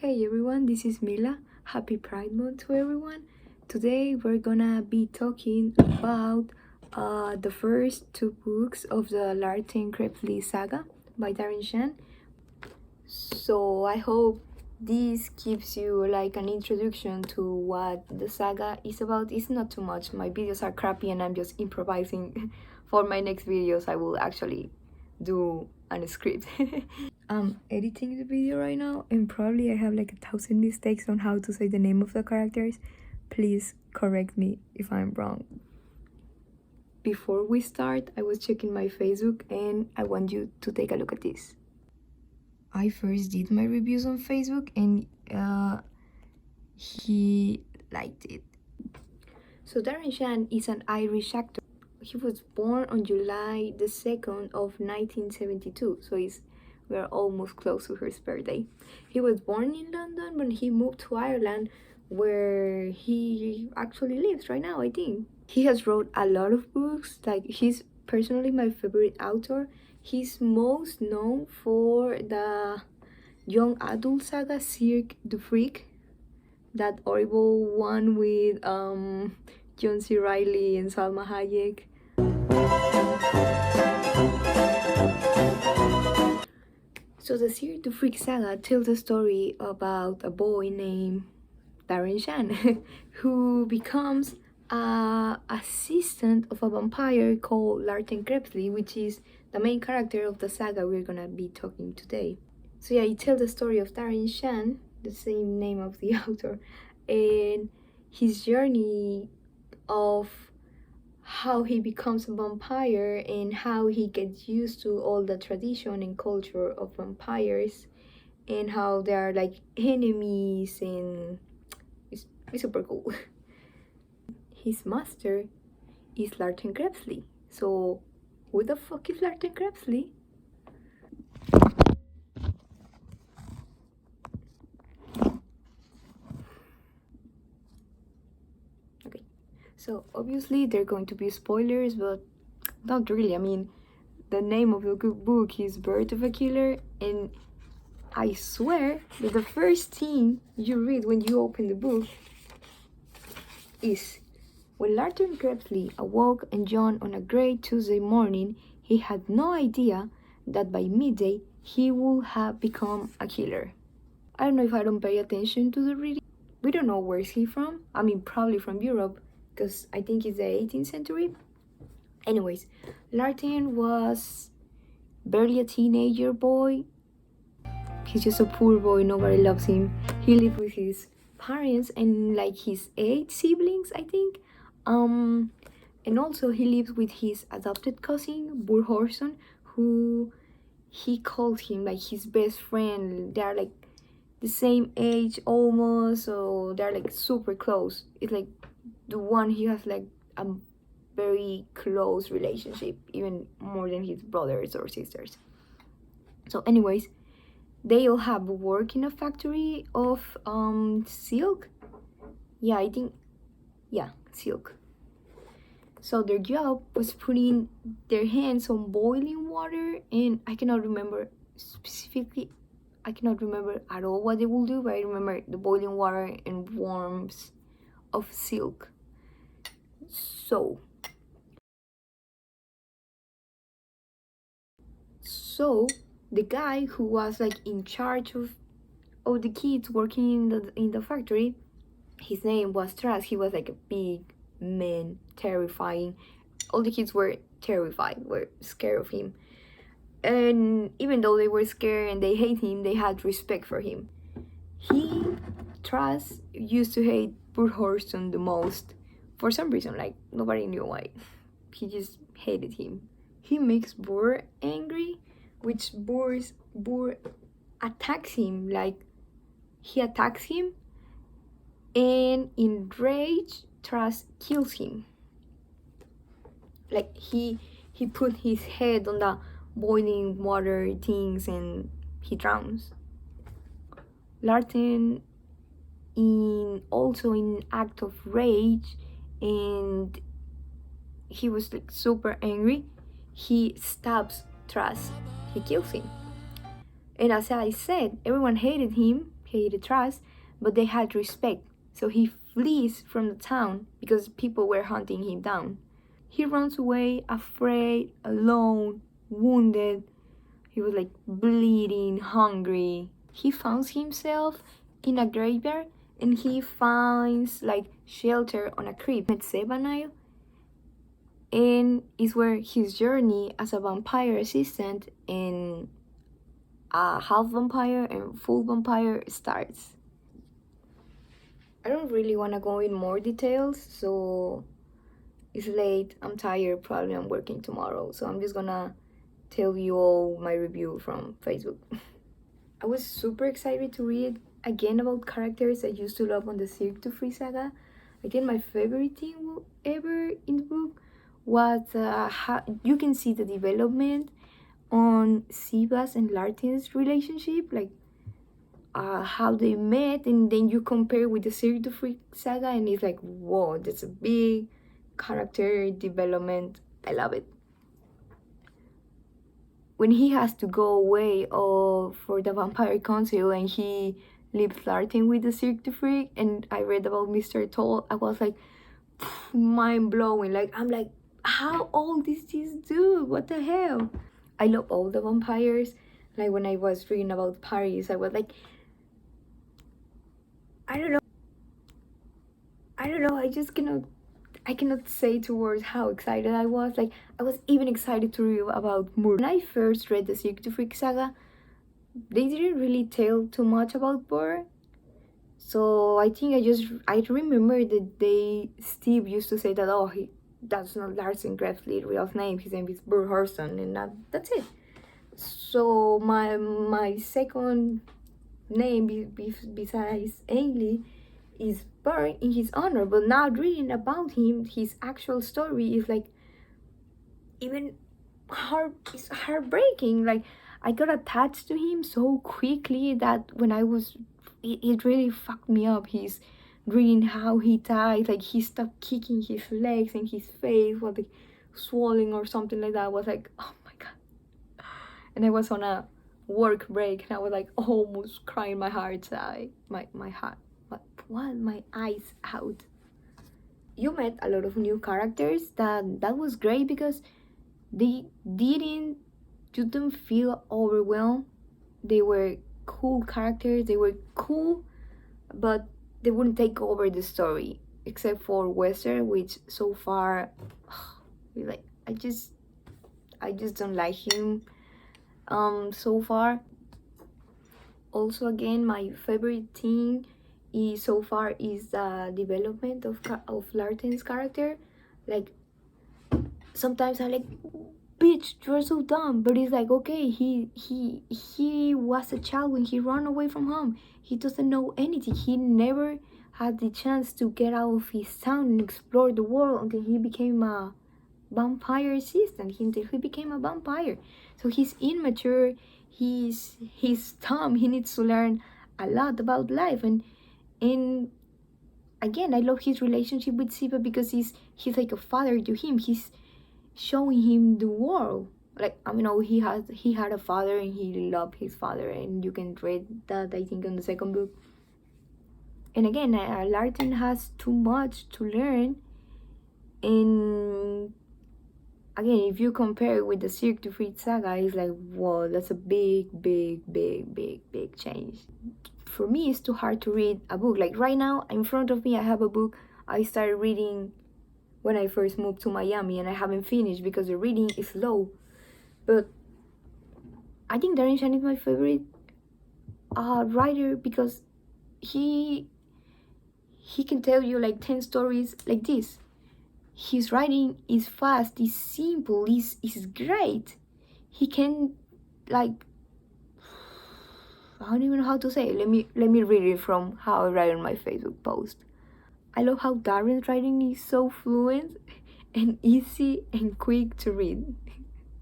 Hey everyone, this is Mila. Happy Pride Month to everyone. Today we're gonna be talking about the first two books of the Larten Krebsley saga by Darren Shan. So I hope this gives you like an introduction to what the saga is about. It's not too much. My videos are crappy and I'm just improvising. For my next videos I will actually do a script. I'm editing the video right now and probably I have like 1,000 mistakes on how to say the name of the characters. Please correct me if I'm wrong. Before we start, I was checking my Facebook and I want you to take a look at this. I first did my reviews on Facebook and he liked it. So Darren Shan is an Irish actor. He was born on July the 2nd of 1972, so we're almost close to his birthday. He was born in London, but he moved to Ireland, where he actually lives right now, I think. He has wrote a lot of books, like he's personally my favorite author. He's most known for the young adult saga Cirque du Freak, that horrible one with John C. Reilly and Salma Hayek. So the Cirque du Freak saga tells a story about a boy named Darren Shan who becomes an assistant of a vampire called Larten Krebsley, which is the main character of the saga we're gonna be talking today. So yeah, it tells the story of Darren Shan, the same name of the author, and his journey of how he becomes a vampire and how he gets used to all the tradition and culture of vampires and how they are like enemies, and it's super cool. His master is Larten Krebsley. So who the fuck is Larten Krebsley? Okay, so obviously there are going to be spoilers, but not really. I mean, the name of the book is Birth of a Killer, and I swear that the first thing you read when you open the book is, when Larten Krebsley awoke and yawned on a grey Tuesday morning, he had no idea that by midday he would have become a killer. I don't know if I don't pay attention to the reading. We don't know where's he from. I mean, probably from Europe, because I think it's the 18th century. Anyways, Larten was barely a teenager boy. He's just a poor boy, nobody loves him. He lived with his parents and like his 8 siblings, I think. And also he lives with his adopted cousin, Bur Horson, who he calls him like his best friend. They're like the same age almost, so they're like super close. It's like the one he has like a very close relationship, even more than his brothers or sisters. So anyways, they all have work in a factory of silk. Yeah, I think, yeah, silk. So their job was putting their hands on boiling water, and I cannot remember specifically, I cannot remember at all what they will do, but I remember the boiling water and worms of silk. So the guy who was like in charge of the kids working in the factory, his name was Tras. He was like a big man, terrifying. All the kids were terrified, were scared of him. And even though they were scared and they hate him, they had respect for him. Tras used to hate Bur Horston the most. For some reason, like nobody knew why. He just hated him. He makes Bur angry, which Bur attacks him. Like he attacks him, and in rage, Tras kills him. Like he put his head on the boiling water things and he drowns. Larten, also in act of rage, and he was like super angry, he stabs Tras. He kills him. And as I said, everyone hated him. hated trust, but they had respect. So he flees from the town because people were hunting him down. He runs away, afraid, alone, wounded. He was like bleeding, hungry. He finds himself in a graveyard and he finds like shelter on a crypt at Sebanile, and is where his journey as a vampire assistant and a half vampire and full vampire starts. I don't really want to go in more details, so it's late, I'm tired, probably I'm working tomorrow, so I'm just gonna tell you all my review from Facebook. I was super excited to read again about characters I used to love on the Cirque du Free saga. Again, my favorite thing ever in the book was how you can see the development on Siva's and Lartin's relationship, like how they met, and then you compare with the Cirque du Free saga, and it's like, whoa, that's a big character development. I love it. When he has to go away for the Vampire Council and he leaves Lartin with the Cirque du Freak, and I read about Mr. Toll, I was like, mind blowing. Like, I'm like, how old is this dude? What the hell? I love all the vampires. Like, when I was reading about Paris, I was like, I don't know, I cannot say to words how excited I was. Like, I was even excited to read about murder. When I first read the Cirque du Freak saga, they didn't really tell too much about Burr. So I think I remember that Steve used to say that, that's not Larsen Gref's real name, his name is Burr Hurston, and that's it. So my second name besides Ainley is Burr in his honor, but now reading about him, his actual story is like even it's heartbreaking. Like, I got attached to him so quickly that when it really fucked me up. He's reading how he died, like he stopped kicking his legs and his face was like swelling or something like that. I was like, oh my god. And I was on a work break and I was like almost crying my heart out. My eyes out. You met a lot of new characters. That was great because you didn't feel overwhelmed. They were cool characters, they were cool, but they wouldn't take over the story, except for Western, which so far, like, I just don't like him so far. Also, again, my favorite thing so far is the development of Larten's character. Like, sometimes I'm like, bitch, you're so dumb, but it's like, okay, he was a child when he ran away from home. He doesn't know anything. He never had the chance to get out of his town and explore the world until he became a vampire assistant, until he became a vampire. So he's immature, he's dumb, he needs to learn a lot about life. And again, I love his relationship with Siva because he's like a father to him. He's showing him the world. Like, I mean, he had a father and he loved his father, and you can read that, I think, on the second book. And again, Larten has too much to learn. And again, if you compare it with the Cirque du Freak saga, it's like, whoa, that's a big change. For me, it's too hard to read a book. Like, right now, in front of me, I have a book I started reading when I first moved to Miami, and I haven't finished because the reading is slow. But I think Darren Shan is my favorite writer because he can tell you like 10 stories like this. His writing is fast, is simple, is great. He can, like, I don't even know how to say it. Let me read it from how I write on my Facebook post. I love how Darren's writing is so fluent and easy and quick to read.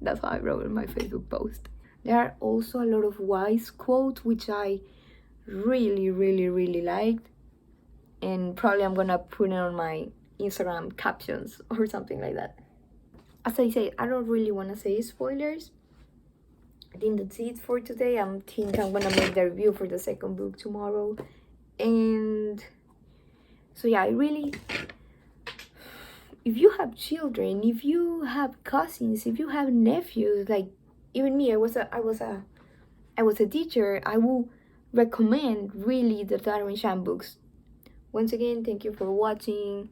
That's how I wrote in my Facebook post. There are also a lot of wise quotes which I really liked, and probably I'm gonna put it on my Instagram captions or something like that. As I say, I don't really want to say spoilers, I think that's it for today. I think I'm gonna make the review for the second book tomorrow. And so yeah, I really, if you have children, if you have cousins, if you have nephews, like even me, I was a teacher, I will recommend really the Darren Shan books. Once again, thank you for watching.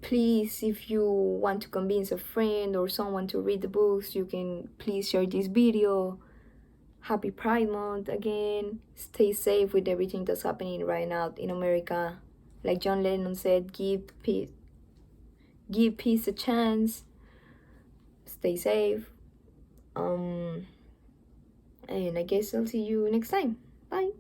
Please, if you want to convince a friend or someone to read the books, you can please share this video. Happy Pride Month again. Stay safe with everything that's happening right now in America. Like John Lennon said, give peace a chance. Stay safe. And I guess I'll see you next time. Bye.